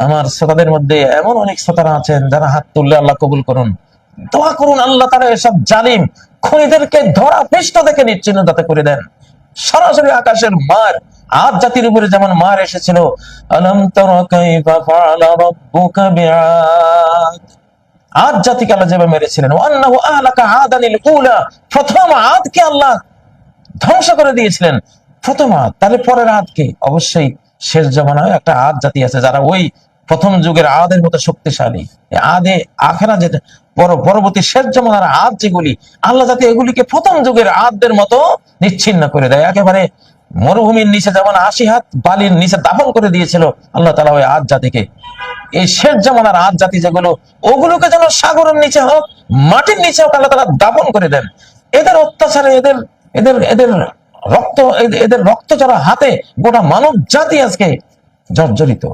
আমার শ্রোতাদের মধ্যে এমন অনেক শ্রোতারা আছেন যারা হাত তুললে আল্লাহ কবুল করুন, দোয়া করুন আল্লাহ তারা এসব জালিম খুনিদেরকে ধরা পৃষ্ঠ থেকে নিশ্চিহ্ন যাতে করে দেন। সরাসরি আকাশের মার আদ জাতির উপরে যেমন মার এসেছিল, আলাম তারা কাইফা ফাআলা রাব্বুকা বিআদ, আদ জাতিকে আল্লাহ যেভাবে মেরেছিলেন, ওয়ান্নাহু আহলাকা আদানিল উলা, প্রথম আদকে আল্লাহ ধ্বংস করে দিয়েছিলেন। প্রথম আদ, তাহলে পরের আদকে অবশ্যই শেষ জমানায় একটা আদ জাতি আছে যারা ওই প্রথম যুগের আদের মতো শক্তিশালী। আদে আখেরা যেটা পরবর্তী শেষ জমানার আদ যেগুলি, আল্লাহ যাতে এগুলিকে প্রথম যুগের আদদের মতো নিচ্ছিন্ন করে দেয়, একেবারে মরুভূমির নিচে যেমন ৮০ হাত বালির নিচে দাফন করে দিয়েছিল আল্লাহ তাআলা ওই আদ জাতিকে, এই শেষ জামানার আদ জাতি যেগুলো, ওগুলোকে যেন সাগরের নিচে হোক মাটির নিচে হোক আল্লাহ তাআলা দাফন করে দেন। এদের অত্যাচারে এদের এদের এদের রক্ত, এদের রক্ত যারা হাতে গোটা মানব জাতি আজকে জর্জরিত।